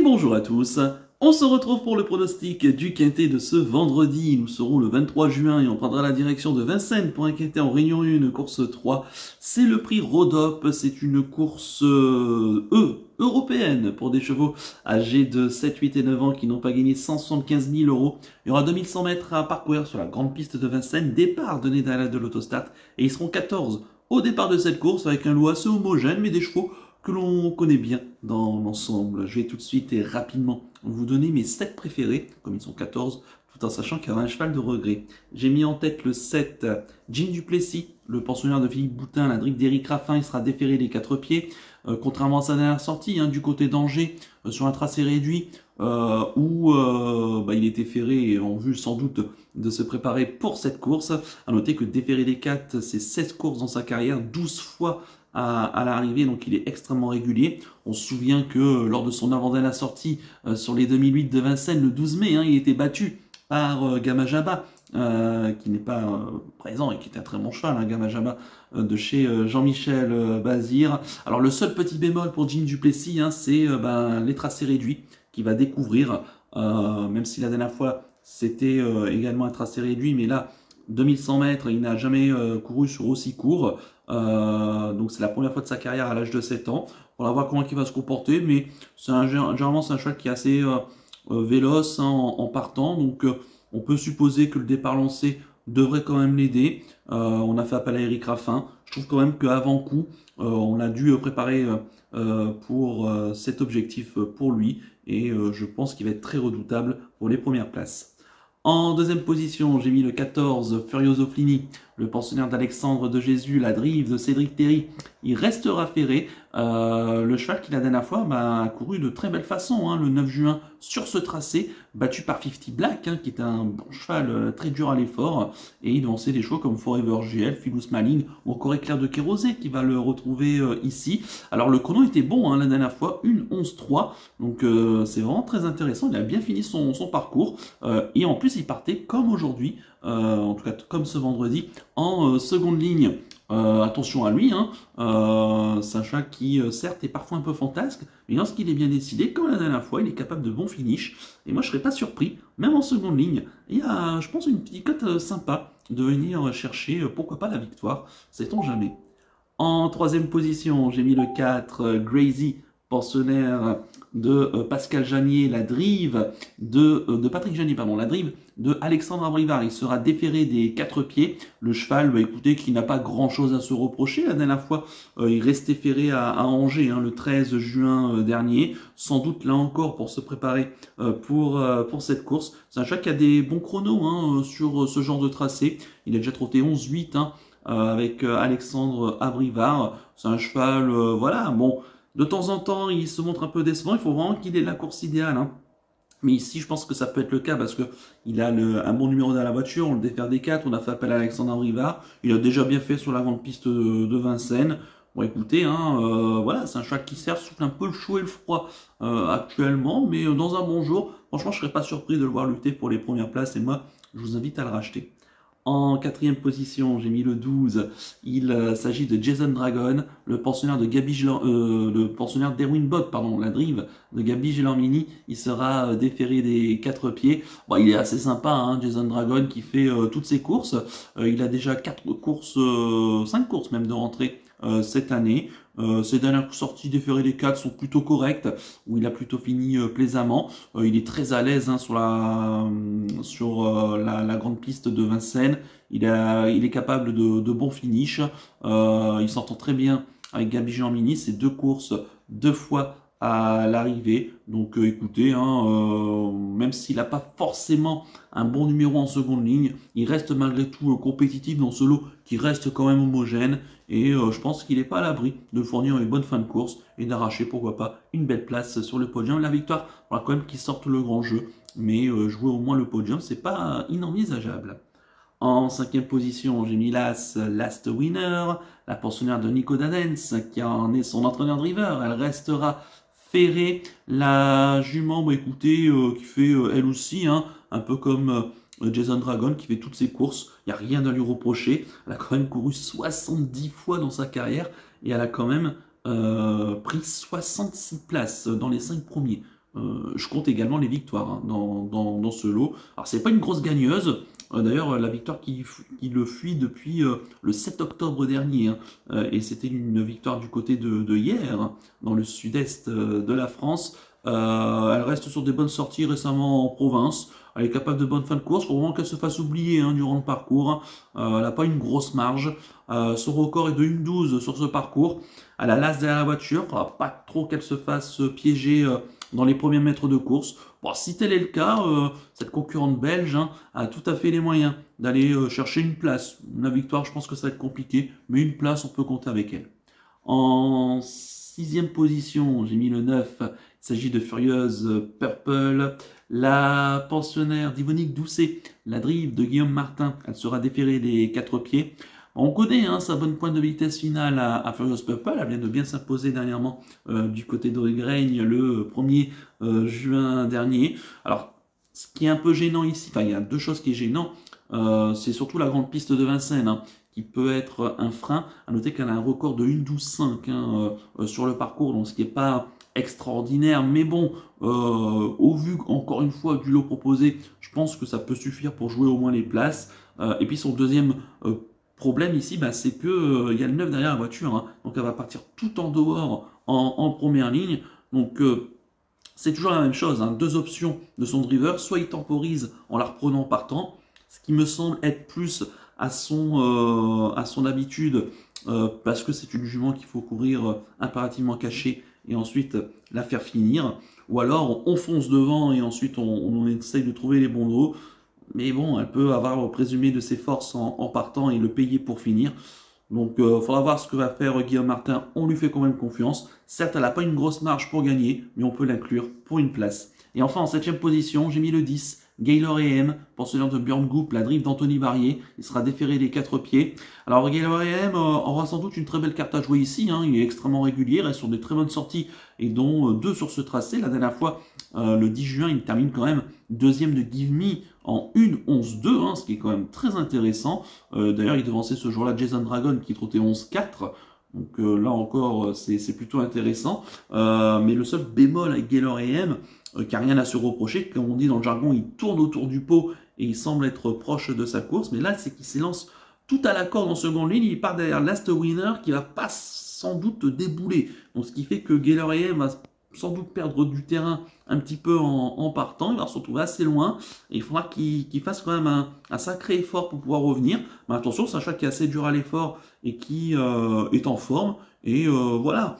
bonjour à tous, on se retrouve pour le pronostic du quintet de ce vendredi. Nous serons le 23 juin et on prendra la direction de Vincennes pour un quintet en Réunion 1, course 3. C'est le prix Rhodop, c'est une course européenne pour des chevaux âgés de 7, 8 et 9 ans qui n'ont pas gagné 175 000 euros. Il y aura 2100 mètres à parcourir sur la grande piste de Vincennes, départ donné dans de l'autostart et ils seront 14 au départ de cette course avec un lot assez homogène mais des chevaux que l'on connaît bien dans l'ensemble. Je vais tout de suite et rapidement vous donner mes 7 préférés, comme ils sont 14, tout en sachant qu'il y aura un cheval de regret. J'ai mis en tête le 7, Jean Duplessis, le pensionnaire de Philippe Boutin, la drive d'Éric Raffin, il sera déféré des 4 pieds, contrairement à sa dernière sortie, du côté d'Angers, sur un tracé réduit, où il était ferré en vue sans doute de se préparer pour cette course. À noter que déféré des 4, c'est 16 courses dans sa carrière, 12 fois à l'arrivée, donc il est extrêmement régulier. On se souvient que lors de son avant-dernière sortie sur les 2008 de Vincennes, le 12 mai, il était battu par Gama Jaba, qui n'est pas présent et qui est un très bon cheval, Gama Jaba, de chez Jean-Michel Bazir. Alors le seul petit bémol pour Jean Duplessis, c'est les tracés réduits qu'il va découvrir, même si la dernière fois c'était également un tracé réduit, mais là 2100 mètres, il n'a jamais couru sur aussi court, donc c'est la première fois de sa carrière à l'âge de 7 ans. On va voir comment il va se comporter, mais généralement c'est un cheval qui est assez véloce en partant, donc on peut supposer que le départ lancé devrait quand même l'aider. On a fait appel à Éric Raffin. Je trouve quand même qu'avant coup, on a dû préparer pour cet objectif pour lui, et je pense qu'il va être très redoutable pour les premières places. En deuxième position, j'ai mis le 14, Furioso Flini, le pensionnaire d'Alexandre de Jésus, la drive de Cédric Terry. Il restera ferré. Le cheval qui la dernière fois a couru de très belle façon, le 9 juin sur ce tracé, battu par 50 Black, qui est un bon cheval très dur à l'effort, et il devançait des chevaux comme Forever GL, Philous Maling ou encore Éclair de Kérosé qui va le retrouver ici. Alors le chrono était bon la dernière fois, 1:11:3, donc c'est vraiment très intéressant. Il a bien fini son parcours, et en plus il partait comme aujourd'hui, en tout cas comme ce vendredi, en seconde ligne. Attention à lui, c'est un cheval qui certes est parfois un peu fantasque, mais lorsqu'il est bien décidé, comme la dernière fois, il est capable de bons finishes, et moi je ne serais pas surpris, même en seconde ligne, il y a je pense une petite cote sympa de venir chercher, pourquoi pas la victoire, sait-on jamais. En troisième position, j'ai mis le 4, Grazy, pensionnaire de Pascal Janier, la drive de Patrick Janier, pardon, la drive de Alexandre Abrivard. Il sera déféré des 4 pieds. Le cheval, écoutez, qui n'a pas grand chose à se reprocher. La dernière fois, il restait ferré à Angers, le 13 juin dernier. Sans doute là encore pour se préparer pour cette course. C'est un cheval qui a des bons chronos sur ce genre de tracé. Il a déjà trotté 11-8 avec Alexandre Abrivard. C'est un cheval, bon. De temps en temps, il se montre un peu décevant. Il faut vraiment qu'il ait la course idéale. Mais ici, je pense que ça peut être le cas parce qu'il a un bon numéro dans la voiture. On le défère des 4. On a fait appel à Alexandre Rivard. Il a déjà bien fait sur la grande piste de Vincennes. Bon, écoutez, c'est un cheval qui souffle un peu le chaud et le froid actuellement. Mais dans un bon jour, franchement, je ne serais pas surpris de le voir lutter pour les premières places. Et moi, je vous invite à le racheter. En quatrième position, j'ai mis le 12. Il s'agit de Jason Dragon, le pensionnaire de le pensionnaire d'Erwin Bott, la drive de Gabi Gelormini. Il sera déféré des 4 pieds. Bon, il est assez sympa, Jason Dragon, qui fait toutes ses courses. Il a déjà 5 courses même de rentrée cette année. Ses dernières sorties déférées des 4 sont plutôt correctes, où il a plutôt fini plaisamment. Il est très à l'aise sur la grande piste de Vincennes. Il est capable de bons finishes. Il s'entend très bien avec Gabi Jean-Mini. C'est 2 courses, 2 fois à l'arrivée. Donc écoutez, même s'il n'a pas forcément un bon numéro en seconde ligne, il reste malgré tout compétitif dans ce lot qui reste quand même homogène. Et je pense qu'il n'est pas à l'abri de fournir une bonne fin de course et d'arracher, pourquoi pas, une belle place sur le podium. La victoire, il faudra quand même qu'il sorte le grand jeu, mais jouer au moins le podium, c'est pas inenvisageable. En cinquième position, j'ai mis l'As Last Winner, la pensionnaire de Nico Dadens, qui en est son entraîneur driver. Elle restera ferrée. La jument, écoutez, qui fait elle aussi, un peu comme Jason Dragon, qui fait toutes ses courses. Il n'y a rien à lui reprocher. Elle a quand même couru 70 fois dans sa carrière et elle a quand même pris 66 places dans les 5 premiers. Je compte également les victoires hein, dans ce lot. Alors c'est pas une grosse gagneuse. D'ailleurs, la victoire qui le fuit depuis le 7 octobre dernier. Hein, et c'était une victoire du côté de hier, hein, dans le sud-est de la France. Elle reste sur des bonnes sorties récemment en province. Elle est capable de bonnes fins de course. Il faut vraiment qu'elle se fasse oublier hein, durant le parcours. Elle n'a pas une grosse marge. Son record est de 1,12 sur ce parcours. Elle a l'as derrière la voiture. Il ne faudra pas trop qu'elle se fasse piéger dans les premiers mètres de course. Bon, si tel est le cas, cette concurrente belge hein, a tout à fait les moyens d'aller chercher une place. La victoire, je pense que ça va être compliqué, mais une place, on peut compter avec elle. En 6e position, j'ai mis le 9. Il s'agit de Furieuse Purple. La pensionnaire d'Yvonique Doucet, la drive de Guillaume Martin, elle sera déférée des 4 pieds. On connaît hein, sa bonne pointe de vitesse finale à Furious Purple. Elle vient de bien s'imposer dernièrement du côté d'Aurigreigne le 1er juin dernier. Alors, ce qui est un peu gênant ici, enfin il y a deux choses qui est gênant, c'est surtout la grande piste de Vincennes hein, qui peut être un frein. À noter qu'elle a un record de 1,12,5 hein, sur le parcours, donc ce qui n'est pas extraordinaire, mais bon, au vu encore une fois du lot proposé, je pense que ça peut suffire pour jouer au moins les places. Et puis son deuxième problème ici, bah, c'est que y a le 9 derrière la voiture, hein, donc elle va partir tout en dehors en première ligne. Donc c'est toujours la même chose, hein, deux options de son driver, soit il temporise en la reprenant partant, ce qui me semble être plus à son habitude, parce que c'est une jument qu'il faut courir impérativement cachée et ensuite la faire finir, ou alors on fonce devant et ensuite on essaye de trouver les bons dos. Mais bon, elle peut avoir présumé de ses forces en partant et le payer pour finir. Donc, il faudra voir ce que va faire Guillaume Martin. On lui fait quand même confiance. Certes, elle n'a pas une grosse marge pour gagner, mais on peut l'inclure pour une place. Et enfin, en 7e position, j'ai mis le 10. Gaylor AM, pensionnaire de Björn Goop, la drive d'Anthony Barrier. Il sera déféré des 4 pieds. Alors, Gaylor AM aura sans doute une très belle carte à jouer ici. Hein. Il est extrêmement régulier, il reste sur des très bonnes sorties, et dont 2 sur ce tracé. La dernière fois, le 10 juin, il termine quand même deuxième de Give Me en 1-11-2, hein, ce qui est quand même très intéressant. D'ailleurs, il devançait ce jour-là Jason Dragon qui trottait 11-4. Donc là encore, c'est plutôt intéressant. Mais le seul bémol avec Gaylor AM, qui n'a rien à se reprocher, comme on dit dans le jargon, il tourne autour du pot et il semble être proche de sa course. Mais là, c'est qu'il s'élance tout à la corde en seconde ligne. Il part derrière Last Winner qui va pas sans doute débouler. Donc ce qui fait que Gaylor AM va sans doute perdre du terrain un petit peu en partant, il va se retrouver assez loin, et il faudra qu'il fasse quand même un sacré effort pour pouvoir revenir. Mais attention, c'est un chat qui est assez dur à l'effort et qui est en forme, et voilà.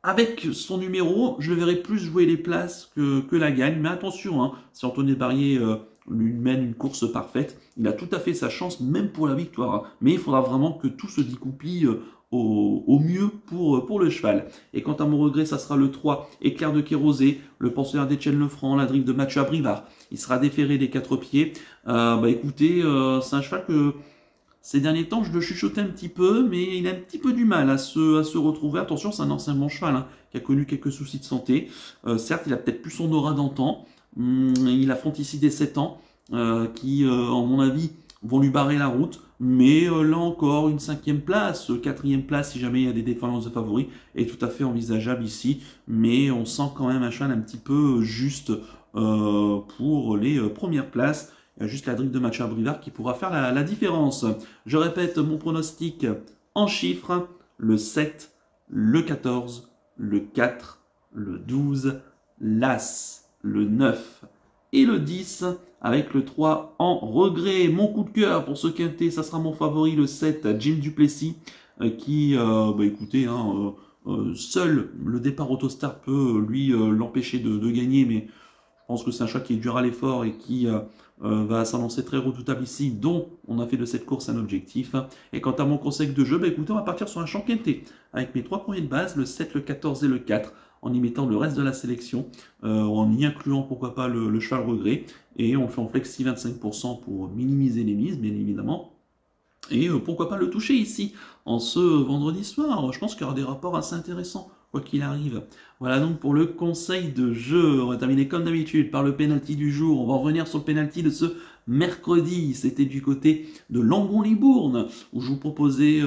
Avec son numéro, je le verrai plus jouer les places que la gagne, mais attention, hein, si Anthony Barrier lui mène une course parfaite, il a tout à fait sa chance, même pour la victoire, hein. Mais il faudra vraiment que tout se découpille au mieux pour le cheval. Et quant à mon regret, ça sera le 3, Éclair de Kérosé, le pensionnaire d'Etienne Lefranc, la drive de Mathieu Abrivard. Il sera déféré des 4 pieds. Écoutez, c'est un cheval que ces derniers temps, je le chuchotais un petit peu, mais il a un petit peu du mal à se retrouver. Attention, c'est un ancien bon cheval hein, qui a connu quelques soucis de santé. Certes, il a peut-être plus son aura d'antan. Il affronte ici des 7 ans qui, en mon avis, vont lui barrer la route. Mais là encore, une 5e place, 4e place, si jamais il y a des défaillances de favoris, est tout à fait envisageable ici. Mais on sent quand même un cheval un petit peu juste pour les premières places. Il y a juste la drive de Mathieu Abrivard qui pourra faire la différence. Je répète mon pronostic en chiffres. Le 7, le 14, le 4, le 12, l'As, le 9 et le 10 avec le 3 en regret. Mon coup de cœur pour ce quintet, ça sera mon favori, le 7, Jim Duplessis, qui, écoutez, hein, seul le départ Autostar peut lui l'empêcher de gagner, mais je pense que c'est un choix qui est dur à l'effort et qui va s'annoncer très redoutable ici, dont on a fait de cette course un objectif. Et quant à mon conseil de jeu, écoutez, on va partir sur un champ quintet avec mes 3 premiers de base, le 7, le 14 et le 4, en y mettant le reste de la sélection, en y incluant pourquoi pas le cheval regret, et on le fait en flexi 25% pour minimiser les mises, bien évidemment. Et pourquoi pas le toucher ici, en ce vendredi soir. Je pense qu'il y aura des rapports assez intéressants, quoi qu'il arrive. Voilà donc pour le conseil de jeu. On va terminer comme d'habitude par le penalty du jour. On va revenir sur le penalty de ce mercredi. C'était du côté de Langon-Libourne, où je vous proposais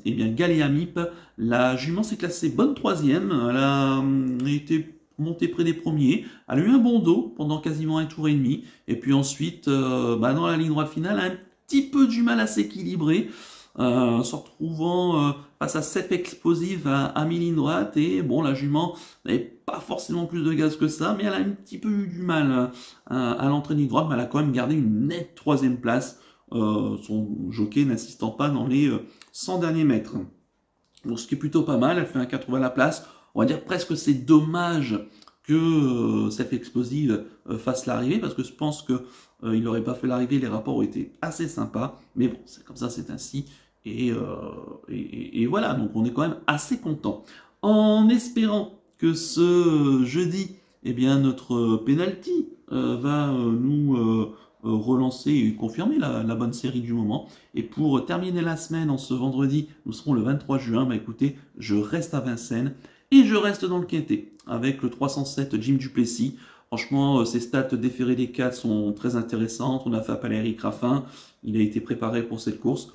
Galéa Mip. La jument s'est classée bonne 3e. Elle a été monter près des premiers. Elle a eu un bon dos pendant quasiment un tour et demi. Et puis ensuite, dans la ligne droite finale, elle a un petit peu du mal à s'équilibrer. Se retrouvant face à cette explosive à mi-ligne droite. Et bon, la jument n'avait pas forcément plus de gaz que ça, mais elle a un petit peu eu du mal à l'entrée de ligne droite, mais elle a quand même gardé une nette 3e place. Son jockey n'assistant pas dans les 100 derniers mètres. Donc, ce qui est plutôt pas mal, elle fait un 80 à la place. On va dire presque c'est dommage que cette explosive fasse l'arrivée, parce que je pense que il n'aurait pas fait l'arrivée, les rapports ont été assez sympas, mais bon, c'est comme ça, c'est ainsi. Et voilà, donc on est quand même assez content. En espérant que ce jeudi, eh bien, notre penalty va nous relancer et confirmer la bonne série du moment. Et pour terminer la semaine, en ce vendredi, nous serons le 23 juin. Bah écoutez, je reste à Vincennes et je reste dans le quintet avec le 307 Jim Duplessis. Franchement, ses stats déférées des 4 sont très intéressantes. On a fait appel à Eric Raffin. Il a été préparé pour cette course.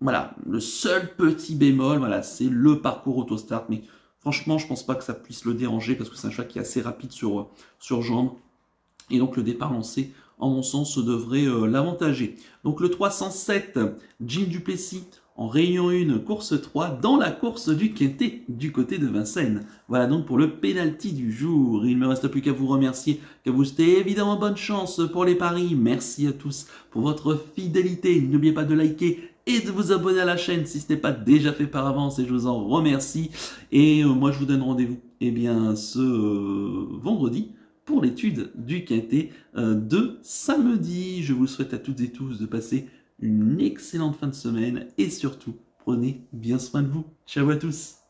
Voilà, le seul petit bémol, voilà, c'est le parcours autostart. Mais franchement, je pense pas que ça puisse le déranger parce que c'est un cheval qui est assez rapide sur jambes. Et donc le départ lancé, en mon sens, devrait l'avantager. Donc le 307, Jim Duplessis, en Réunion 1, course 3, dans la course du quintet du côté de Vincennes. Voilà donc pour le penalty du jour. Il ne me reste plus qu'à vous remercier, qu'à vous souhaiter évidemment bonne chance pour les paris. Merci à tous pour votre fidélité. N'oubliez pas de liker et de vous abonner à la chaîne si ce n'est pas déjà fait par avance, et je vous en remercie. Et moi je vous donne rendez-vous ce vendredi pour l'étude du quintet de samedi. Je vous souhaite à toutes et tous de passer une excellente fin de semaine et surtout, prenez bien soin de vous. Ciao à tous.